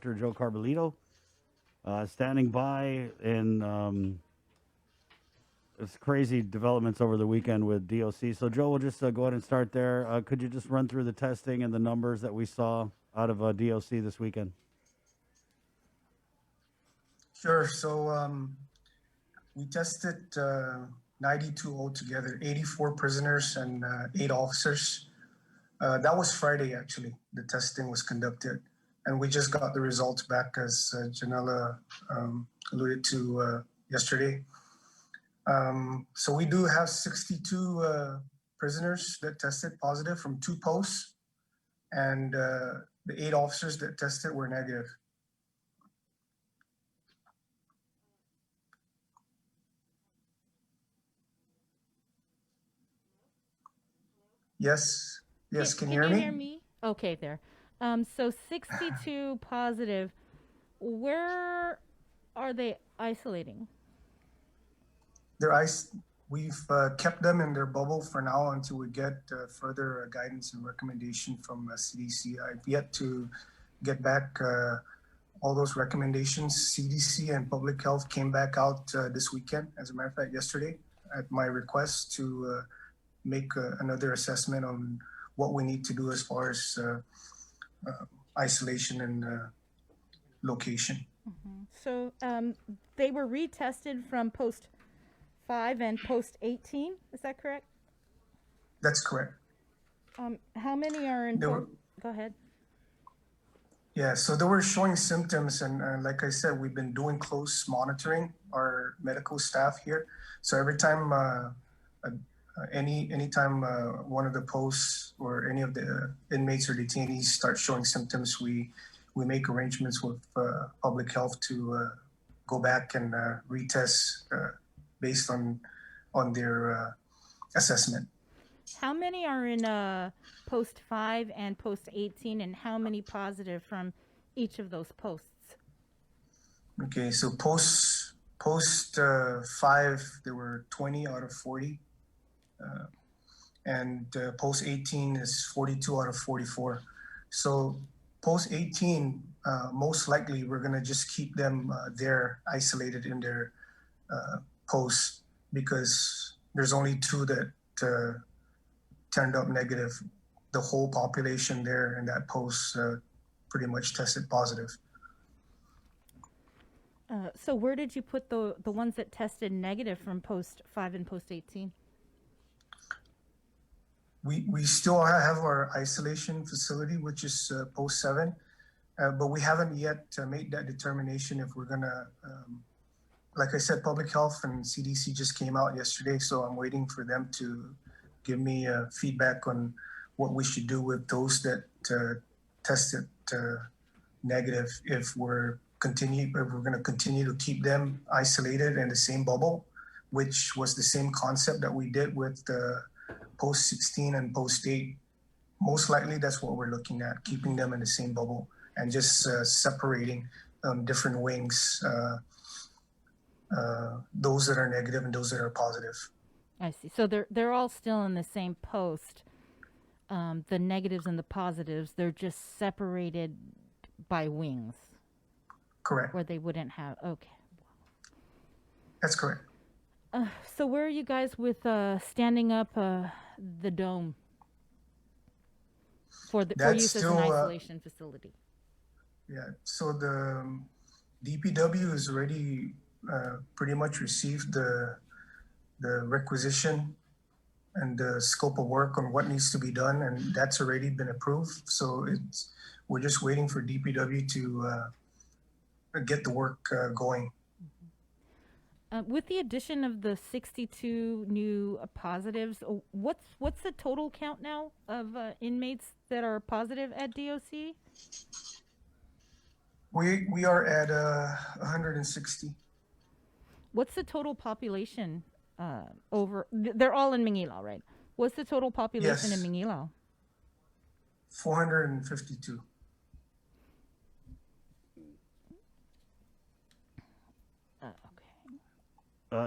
Joe Carbullido, standing by in it's crazy developments over the weekend with DOC. So, Joe, we'll just go ahead and start there. Could you just run through the testing and the numbers that we saw out of DOC this weekend? Sure. We tested 92 altogether, 84 prisoners and 8 officers. That was Friday, actually. The testing was conducted. And we just got the results back, as Janella alluded to yesterday. So we do have 62 prisoners that tested positive from 2 posts, and the 8 officers that tested were negative. Yes. Yes. Can you Can hear you hear me? me? Okay, there. So 62 positive. Where are they isolating? Their ice. We've kept them in their bubble for now until we get further guidance and recommendation from CDC. I've yet to get back all those recommendations. CDC and Public Health came back out this weekend, as a matter of fact, yesterday, at my request to make another assessment on what we need to do as far as isolation and location. So they were retested from post 5 and post 18. Is that correct? That's correct. How many are in? There were, Go ahead. yeah, so they were showing symptoms, and like I said, we've been doing close monitoring our medical staff here. So every time anytime one of the posts or any of the inmates or detainees start showing symptoms, we make arrangements with public health to go back and retest based on their assessment. How many are in post 5 and post 18, and how many positive from each of those posts? Okay, so post 5, there were 20 out of 40. And post 18 is 42 out of 44. So post 18, most likely we're going to just keep them there isolated in their posts, because there's only 2 that turned up negative. The whole population there in that post pretty much tested positive. So where did you put the ones that tested negative from post 5 and post 18? We still have our isolation facility, which is post 7, but we haven't yet made that determination if we're gonna, like I said, Public Health and CDC just came out yesterday, so I'm waiting for them to give me feedback on what we should do with those that tested negative. If we're going to continue to keep them isolated in the same bubble, which was the same concept that we did with post 16 and post 8. Most likely that's what we're looking at, keeping them in the same bubble and just separating different wings, those that are negative and those that are positive. I see. So they're all still in the same post. The negatives and the positives, they're just separated by wings. Correct. Where they wouldn't have. Okay. That's correct. So where are you guys with standing up the dome for use as an isolation facility? Yeah. So the DPW has already pretty much received the requisition and the scope of work on what needs to be done, and that's already been approved. So we're just waiting for DPW to get the work going. With the addition of the 62 new positives, what's the total count now of inmates that are positive at DOC? We are at 160. What's the total population over? They're all in Mingilao, right? What's the total population in Mingilao? 452.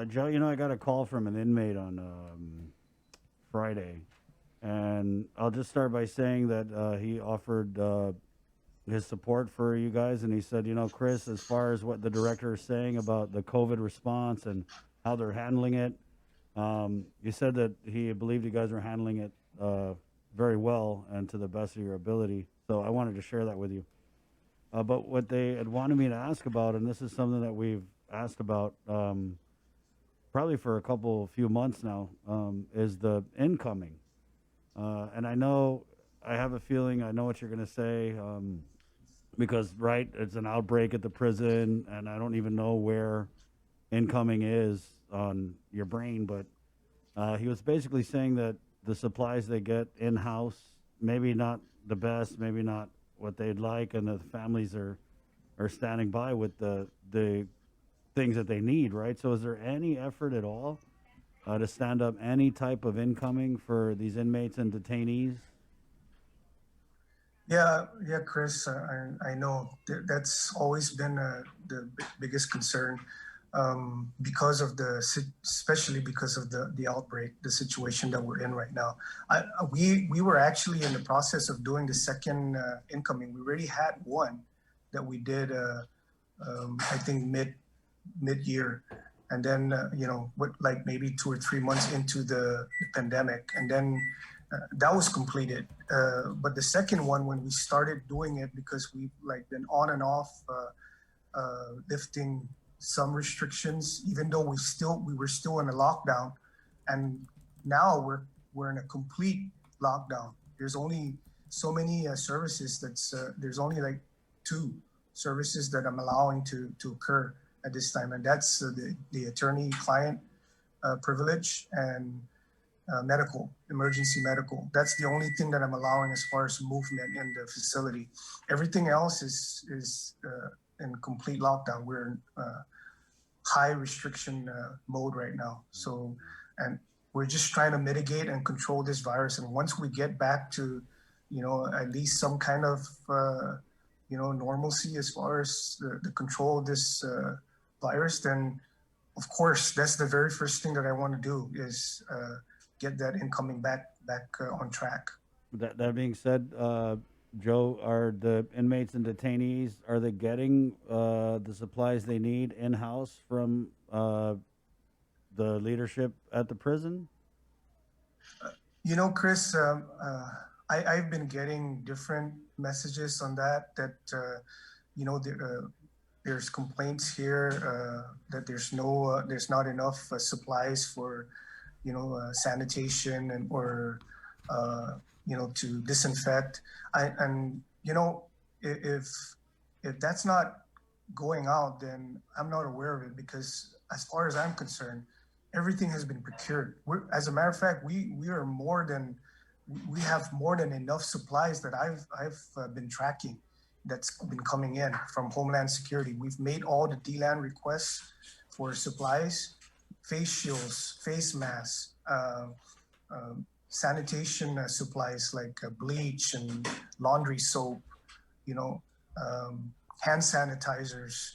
Joe, I got a call from an inmate on Friday, and I'll just start by saying that he offered his support for you guys, and he said, Chris, as far as what the director is saying about the COVID response and how they're handling it, you said that he believed you guys were handling it very well and to the best of your ability. So I wanted to share that with you. But what they had wanted me to ask about, and this is something that we've asked about probably for a few months now, is the incoming. And I know, I have a feeling I know what you're going to say, because, right, it's an outbreak at the prison, and I don't even know where incoming is on your brain, but he was basically saying that the supplies they get in house, maybe not the best, maybe not what they'd like, and the families are standing by with the things that they need, right? So, is there any effort at all to stand up any type of incoming for these inmates and detainees? Yeah, yeah, Chris, I know that's always been the biggest concern because of especially because of the outbreak, the situation that we're in right now. We were actually in the process of doing the second incoming. We already had one that we did, I think mid year, and then what, like maybe 2 or 3 months into the pandemic, and then that was completed. But the second one, when we started doing it, because we've like been on and off lifting some restrictions, even though we were still in a lockdown, and now we're in a complete lockdown. There's only so many services. There's only like 2 services that I'm allowing to occur at this time, and that's the attorney-client privilege and emergency medical. That's the only thing that I'm allowing as far as movement in the facility. Everything else is in complete lockdown. We're in high restriction mode right now. So, and we're just trying to mitigate and control this virus. And once we get back to, at least some kind of, normalcy as far as the control of this virus, then of course, that's the very first thing that I want to do is get that incoming back on track. That being said, Joe, are the inmates and detainees, are they getting the supplies they need in house from the leadership at the prison? Chris, I've been getting different messages on that. You know, there's complaints here that there's not enough supplies for, sanitation or to disinfect. And if that's not going out, then I'm not aware of it, because as far as I'm concerned, everything has been procured. As a matter of fact, we have more than enough supplies that I've been tracking that's been coming in from Homeland Security. We've made all the DLAN requests for supplies, face shields, face masks, sanitation supplies like bleach and laundry soap, you know, hand sanitizers.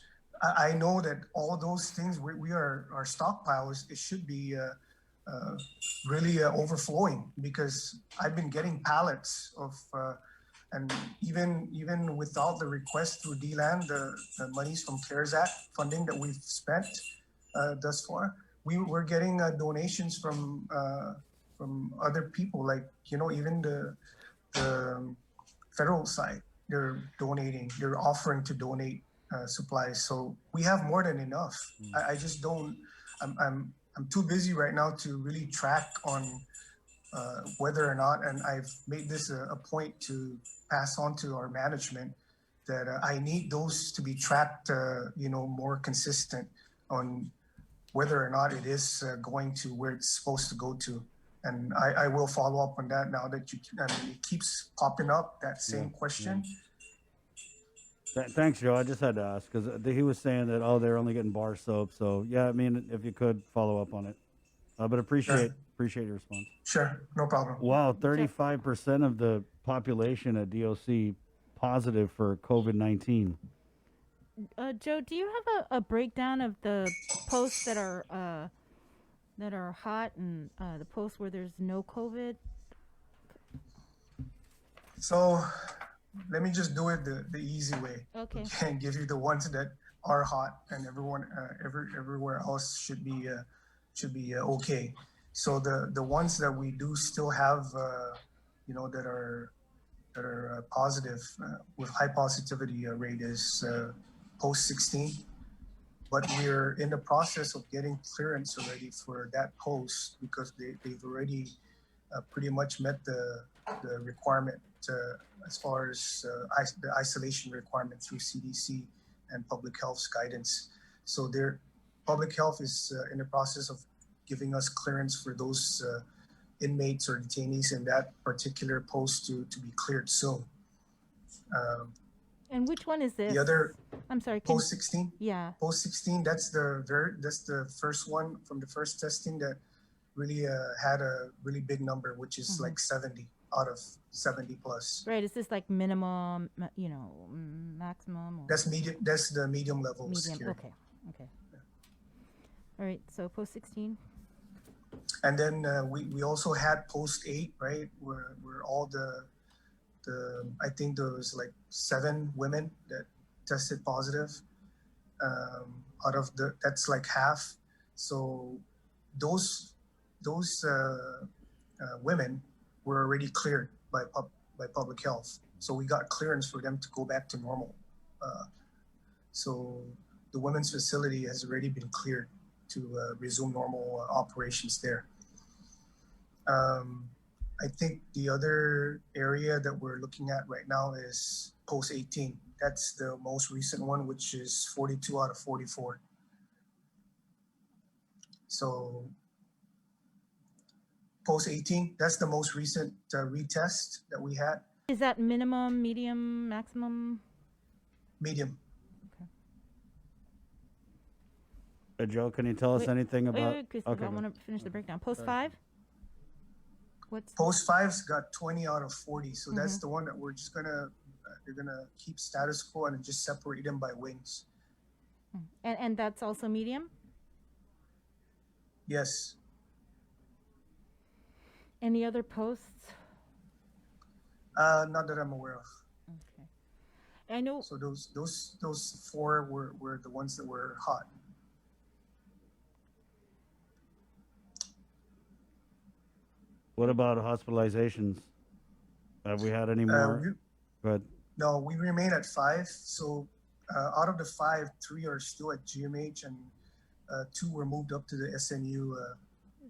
I know that all those things our stockpile it should be really overflowing, because I've been getting pallets of and even without the request through DLAN, the monies from CARES Act funding that we've spent thus far, we're getting donations from other people, like even the federal side. They're offering to donate supplies, so we have more than enough. I just don't. I'm too busy right now to really track on whether or not, and I've made this a point to pass on to our management, that I need those to be tracked, more consistent on whether or not it is going to where it's supposed to go to. And I will follow up on that now that it keeps popping up, that same question. Thanks, Joe. I just had to ask because he was saying that, they're only getting bar soap. So yeah, I mean, if you could follow up on it, but appreciate your response. Sure, no problem. Wow, 35% of the population at DOC positive for COVID-19. Joe, do you have a breakdown of the posts that are hot and the posts where there's no COVID? So let me just do it the easy way. Okay. Okay, and give you the ones that are hot, and everywhere else should be okay. So the ones that we do still have, that are positive with high positivity rate is post 16. But we're in the process of getting clearance already for that post because they've already pretty much met the requirement as far as the isolation requirement through CDC and public health's guidance. So their public health is in the process of giving us clearance for those inmates or detainees in that particular post to be cleared soon. Um, And which one is this? the other I'm sorry. post 16, Yeah. post 16, that's the first one from the first testing that really had a really big number, which is like 70 out of 70 plus. Right. Is this like minimum, maximum? Or That's medium. That's the medium level medium. security. Okay. Okay. All right. So post 16. And then we also had post 8, right, where all the I think there was like 7 women that tested positive out of that's like half. So those women were already cleared by public health. So we got clearance for them to go back to normal. So the women's facility has already been cleared to resume normal operations there. I think the other area that we're looking at right now is post 18. That's the most recent one, which is 42 out of 44. So post 18, that's the most recent retest that we had. Is that minimum, medium, maximum? Medium. Joe, can you tell us anything about? Wait, Christopher, I want to finish the breakdown. Post 5? What's post 5's got 20 out of 40. So that's the one that we're just gonna they're gonna keep status quo and just separate them by wings. And that's also medium? Yes. Any other posts? Not that I'm aware of. Okay. I know. So those 4 were the ones that were hot. What about hospitalizations? Have we had any more? But no, we remain at 5. So out of the 5, 3 are still at GMH, and 2 were moved up to the SNU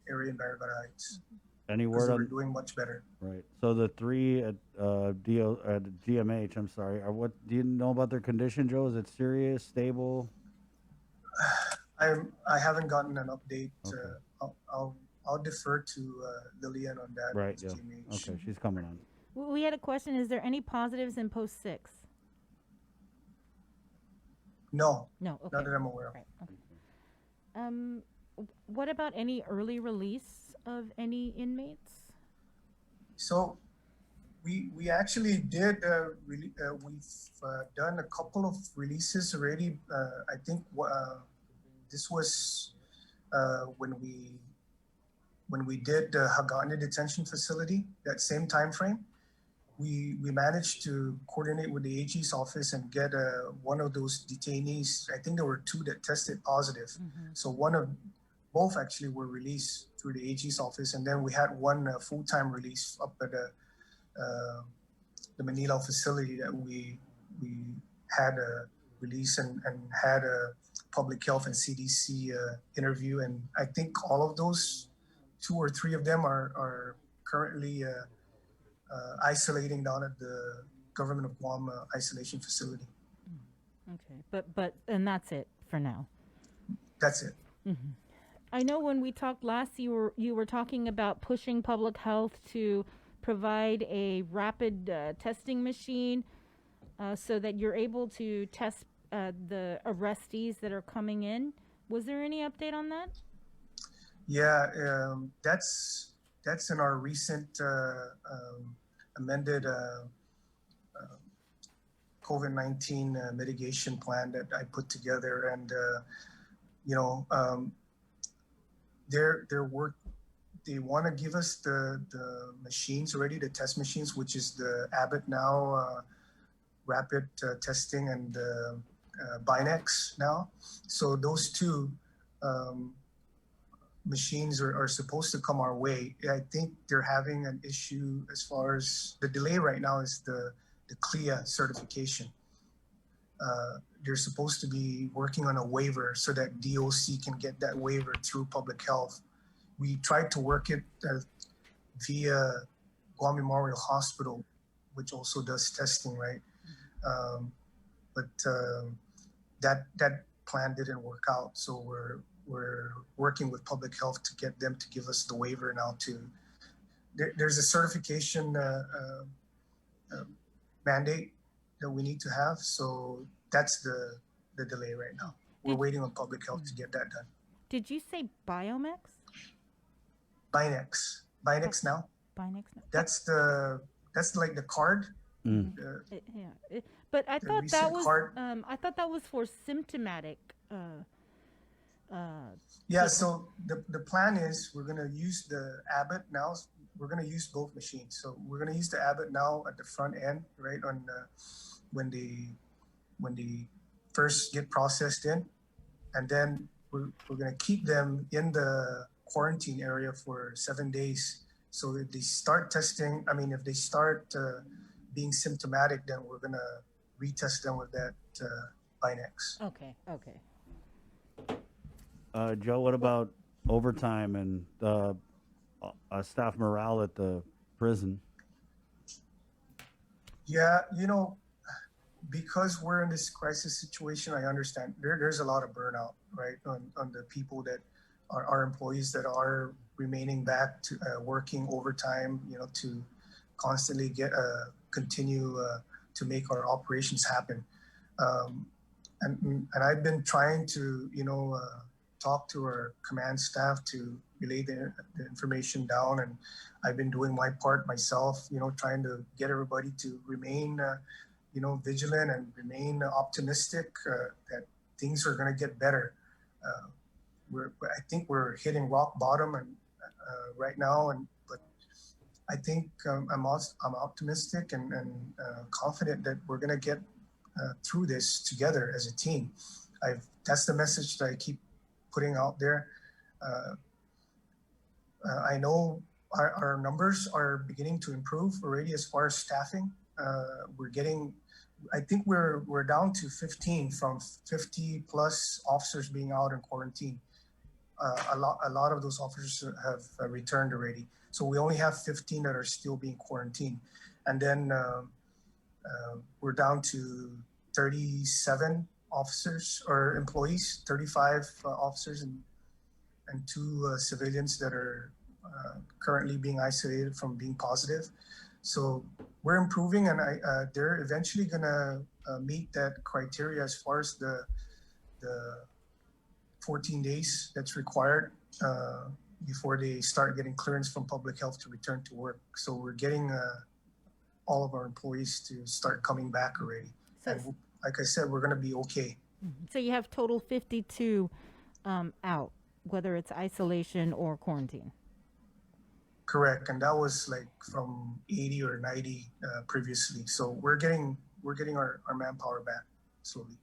area in Barragata Heights. Any word on? We're doing much better. Right. So the 3 at GMH, I'm sorry. What do you know about their condition, Joe? Is it serious, stable? I haven't gotten an update. Okay. I'll defer to Lillian on that. Right. Yeah. GMH. Okay. She's coming on. We had a question. Is there any positives in post 6? No. No. Okay. Not that I'm aware of. Right. Okay. What about any early release of any inmates? So we actually did we've done a couple of releases already. I think this was when we did the Hagana detention facility, that same time frame. We managed to coordinate with the AG's office and get one of those detainees. I think there were 2 that tested positive. So both actually were released through the AG's office, and then we had one full-time release up at the Manila facility that we had a release and had a public health and CDC interview. And I think all of those 2 or 3 of them are currently isolating down at the Government of Guam isolation facility. Okay, but and that's it for now. That's it. I know when we talked last, you were talking about pushing public health to provide a rapid testing machine so that you're able to test the arrestees that are coming in. Was there any update on that? Yeah, that's in our recent amended COVID-19 mitigation plan that I put together, and they want to give us the machines already, the test machines, which is the Abbott Now rapid testing and Binex now. So those two machines are supposed to come our way. I think they're having an issue as far as the delay right now is the CLIA certification. They're supposed to be working on a waiver so that DOC can get that waiver through public health. We tried to work it via Guam Memorial Hospital, which also does testing, right? But that plan didn't work out. So we're working with public health to get them to give us the waiver now. There's a certification mandate that we need to have. So that's the delay right now. We're waiting on public health to get that done. Did you say Biomex? Binex now. Binex. No. That's like the card. But I thought that was card. I thought that was for symptomatic. Yeah. So the plan is we're gonna use the Abbott now. We're gonna use both machines. So we're gonna use the Abbott now at the front end, right on when they first get processed in, and then we're gonna keep them in the quarantine area for 7 days. So if they start testing, if they start being symptomatic, then we're gonna retest them with that Binex. Okay. Joe, what about overtime and staff morale at the prison? Yeah, because we're in this crisis situation, I understand there's a lot of burnout, right, on the people that are our employees that are remaining back to working overtime, to constantly continue to make our operations happen. And I've been trying to, talk to our command staff to relay the information down, and I've been doing my part myself, trying to get everybody to remain, vigilant and remain optimistic that things are going to get better. I think we're hitting rock bottom and right now, but I think I'm optimistic and confident that we're going to get through this together as a team. That's the message that I keep putting out there. I know our numbers are beginning to improve already as far as staffing. I think we're down to 15 from 50 plus officers being out in quarantine. A lot of those officers have returned already. So we only have 15 that are still being quarantined. And then we're down to 37 officers or employees, 35 officers and 2 civilians that are currently being isolated from being positive. So we're improving, and they're eventually gonna meet that criteria as far as the 14 days that's required before they start getting clearance from public health to return to work. So we're getting all of our employees to start coming back already. So, and like I said, we're gonna be okay. So you have total 52 out, whether it's isolation or quarantine. Correct, and that was like from 80 or 90 previously. So we're getting our manpower back slowly.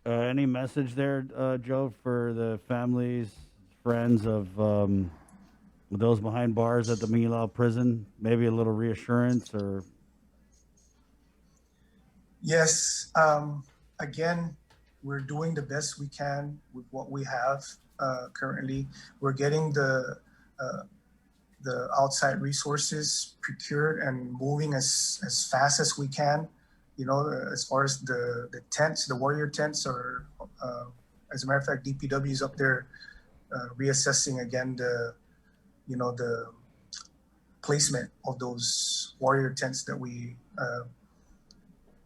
Any message there, Joe, for the families, friends of those behind bars at the Milao prison? Maybe a little reassurance or? Yes. Again, we're doing the best we can with what we have currently. We're getting the outside resources procured and moving as fast as we can. As far as the tents, the warrior tents are, as a matter of fact, DPW is up there reassessing again the placement of those warrior tents that we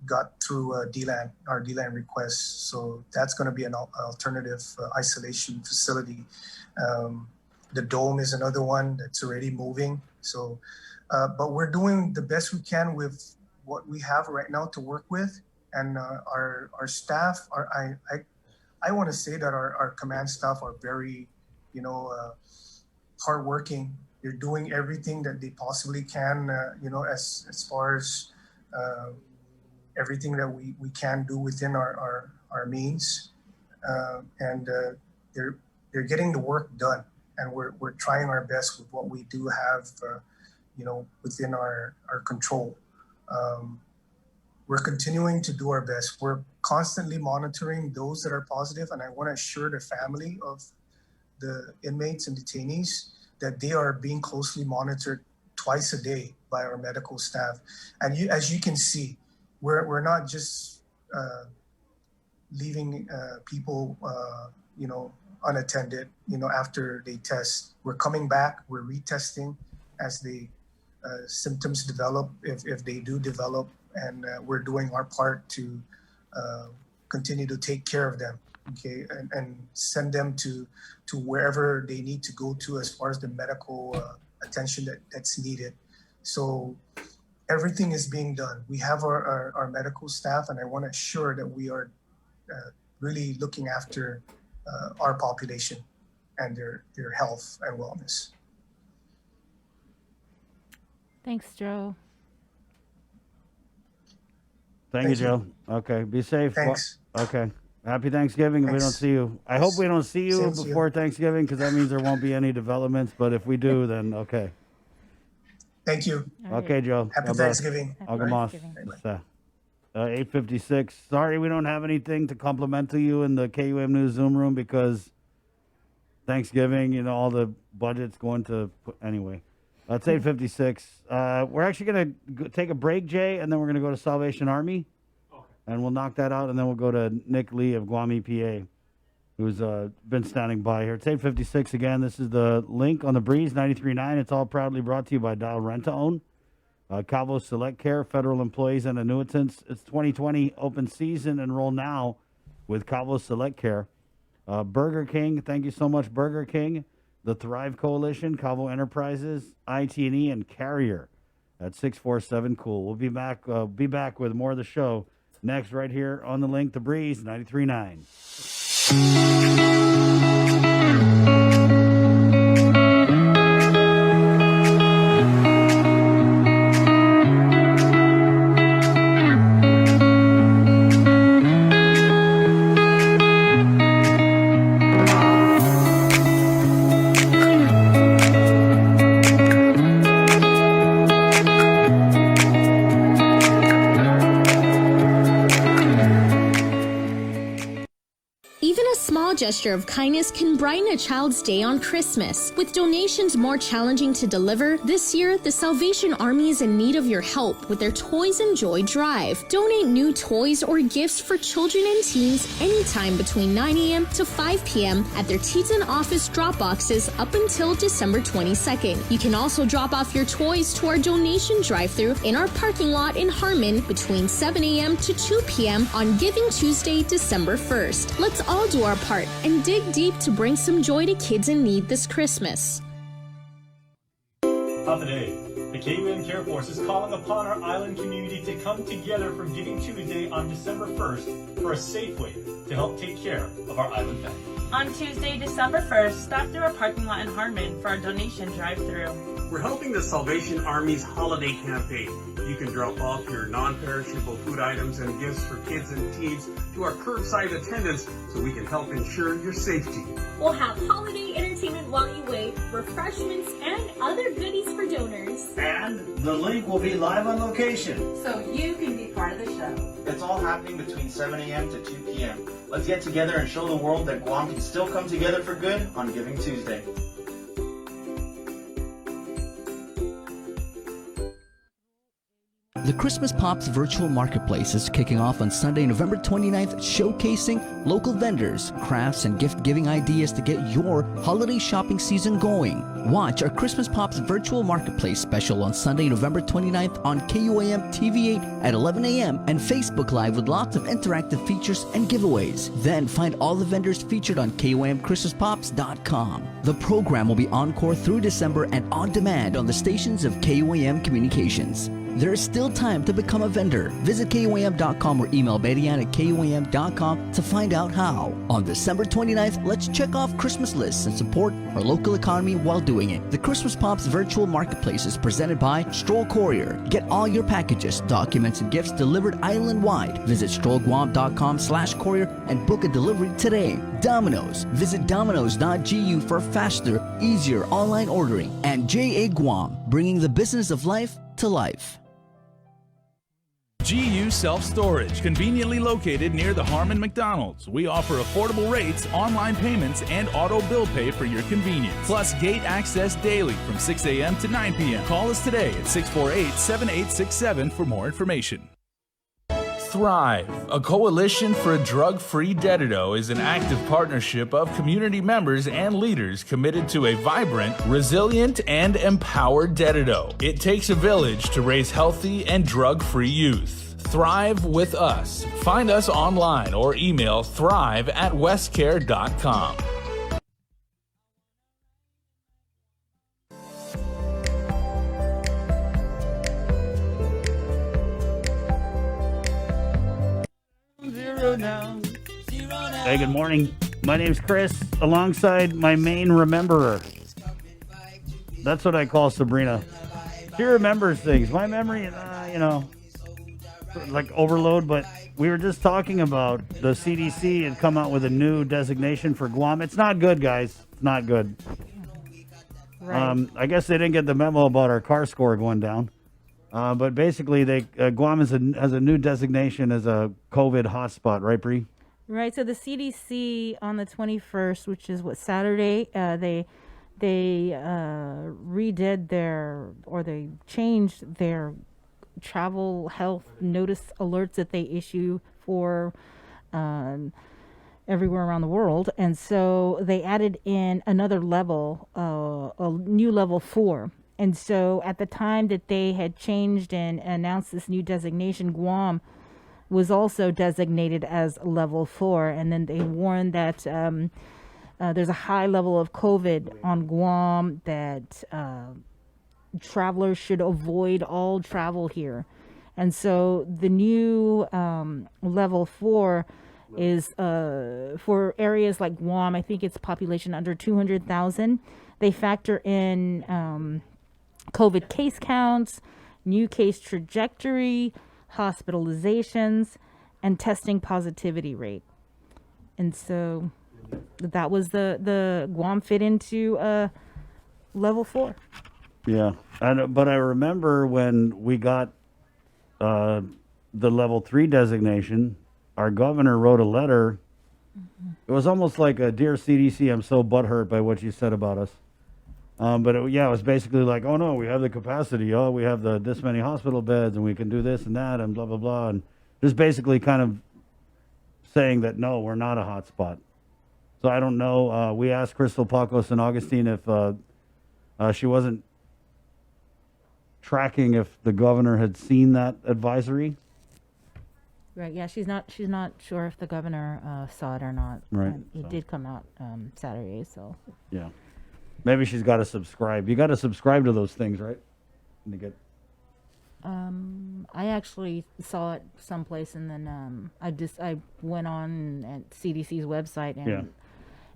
got through our DLAN request. So that's going to be an alternative isolation facility. The dome is another one that's already moving. So, but we're doing the best we can with what we have right now to work with, and our staff I want to say that our command staff are very hardworking. they're doing everything that they possibly can, as far as everything that we can do within our means. And they're getting the work done. And we're trying our best with what we do have, within our control. We're continuing to do our best. We're constantly monitoring those that are positive, and I want to assure the family of the inmates and detainees that they are being closely monitored twice a day by our medical staff. And as you can see, we're not just leaving people, unattended, after they test. We're coming back, we're retesting as the symptoms develop, if they do develop, and we're doing our part to continue to take care of them, okay, and send them to wherever they need to go to as far as the medical attention that's needed. So everything is being done. We have our medical staff, and I want to assure that we are really looking after our population and their health and wellness. Thanks, Joe. Thank you, Joe. Okay, be safe. Thanks. Okay. Happy Thanksgiving if we don't Thanks. see you. I hope we don't see you Same to you. before Thanksgiving, because that means there won't be any developments, but if we do, then okay. Thank you. All right. Okay, Joe. Happy God bless. Thanksgiving. Happy Agamos. Thanksgiving. It's, 8:56. Sorry we don't have anything to compliment to you in the KUM News Zoom room because Thanksgiving, all the budget's going to... Anyway, it's 8:56. We're actually going to take a break, Jay, and then we're going to go to Salvation Army. Okay. And we'll knock that out, and then we'll go to Nick Lee of Guam EPA, who's been standing by here. It's 8:56 again. This is the link on the Breeze 93.9. It's all proudly brought to you by Dial Rent to Own. Cabo Select Care, federal employees and annuitants. It's 2020 open season. Enroll now with Cabo Select Care. Burger King, thank you so much, Burger King. The Thrive Coalition, Cabo Enterprises, IT&E, and Carrier at 647 Cool. We'll be back with more of the show next right here on the link, The Breeze 93.9. Even a small gesture of kindness can brighten a child's day on Christmas. With donations more challenging to deliver, this year, the Salvation Army is in need of your help with their Toys and Joy Drive. Donate new toys or gifts for children and teens anytime between 9 a.m. to 5 p.m. at their Teton office drop boxes up until December 22nd. You can also drop off your toys to our donation drive-thru in our parking lot in Harmon between 7 a.m. to 2 p.m. on Giving Tuesday, December 1st. Let's all do our part and dig deep to bring some joy to kids in need this Christmas. Today, the KUM Care Force is calling upon our island community to come together for Giving Tuesday on December 1st for a safe way to help take care of our island family. On Tuesday, December 1st, stop through our parking lot in Harmon for our donation drive-thru. We're helping the Salvation Army's holiday campaign. You can drop off your non-perishable food items and gifts for kids and teens to our curbside attendants so we can help ensure your safety. We'll have holiday entertainment while you wait, refreshments, and other goodies for donors. And the link will be live on location. So you can be part of the show. It's all happening between 7 a.m. to 2 p.m. Let's get together and show the world that Guam can still come together for good on Giving Tuesday. The Christmas Pops Virtual Marketplace is kicking off on Sunday, November 29th, showcasing local vendors, crafts, and gift-giving ideas to get your holiday shopping season going. Watch our Christmas Pops Virtual Marketplace special on Sunday, November 29th on KUAM TV8 at 11 a.m. and Facebook Live with lots of interactive features and giveaways. Then find all the vendors featured on KUAMChristmasPops.com. The program will be encore through December and on demand on the stations of KUAM Communications. There is still time to become a vendor. Visit KUAM.com or email Betty-Ann at KUAM.com to find out how. On December 29th, let's check off Christmas lists and support our local economy while doing it. The Christmas Pops virtual marketplace is presented by Stroll Courier. Get all your packages, documents, and gifts delivered island-wide. Visit strollguam.com/courier and book a delivery today. Domino's. Visit domino's.gu for faster, easier online ordering. And JA Guam, bringing the business of life to life. GU Self-Storage, conveniently located near the Harmon McDonald's. We offer affordable rates, online payments, and auto bill pay for your convenience. Plus gate access daily from 6 a.m. to 9 p.m. Call us today at 648-7867 for more information. Thrive, a coalition for a drug-free Dededo, is an active partnership of community members and leaders committed to a vibrant, resilient, and empowered Dededo. It takes a village to raise healthy and drug-free youth. Thrive with us. Find us online or email thrive@westcare.com. Hey, good morning. My name's Chris, alongside my main rememberer. That's what I call Sabrina. She remembers things. My memory, like overload, but we were just talking about the CDC had come out with a new designation for Guam. It's not good, guys. It's not good. Right. I guess they didn't get the memo about our car score going down. But basically, Guam has a new designation as a COVID hotspot, right, Bree? Right. So the CDC on the 21st, which is Saturday, they redid they changed their travel health notice alerts that they issue for everywhere around the world. And so they added in another level, a new level 4. And so at the time that they had changed and announced this new designation, Guam was also designated as level 4. And then they warned that there's a high level of COVID on Guam, that travelers should avoid all travel here. And so the new level 4 is for areas like Guam. I think it's population under 200,000. They factor in COVID case counts, new case trajectory, hospitalizations, and testing positivity rate. And so that was the Guam fit into level 4. Yeah, but I remember when we got the level 3 designation, our governor wrote a letter. It was almost like a "Dear CDC, I'm so butthurt by what you said about us." But it was basically like, "Oh no, we have the capacity. Oh, we have this many hospital beds, and we can do this and that, and blah blah blah." And just basically kind of saying that no, we're not a hot spot. So I don't know. We asked Crystal Pacos and Augustine if she wasn't tracking if the governor had seen that advisory. Right. Yeah. She's not sure if the governor saw it or not. Right. It did come out Saturday. So. Yeah. Maybe she's got to subscribe. You got to subscribe to those things, right? To get. I actually saw it someplace, and then I went on at CDC's website, and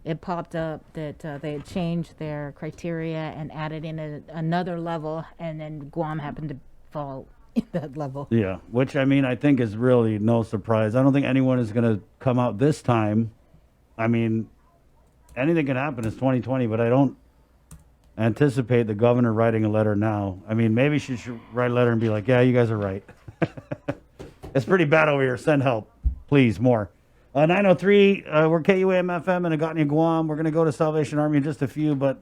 it popped up that they had changed their criteria and added in another level, and then Guam happened to fall in that level. Yeah, which I think is really no surprise. I don't think anyone is going to come out this time. I mean, anything can happen. It's 2020, but I don't anticipate the governor writing a letter now. I mean, maybe she should write a letter and be like, "Yeah, you guys are right. It's pretty bad over here. Send help, please, more." 903, we're KUAM FM in Agotnia, Guam. We're going to go to Salvation Army in just a few, but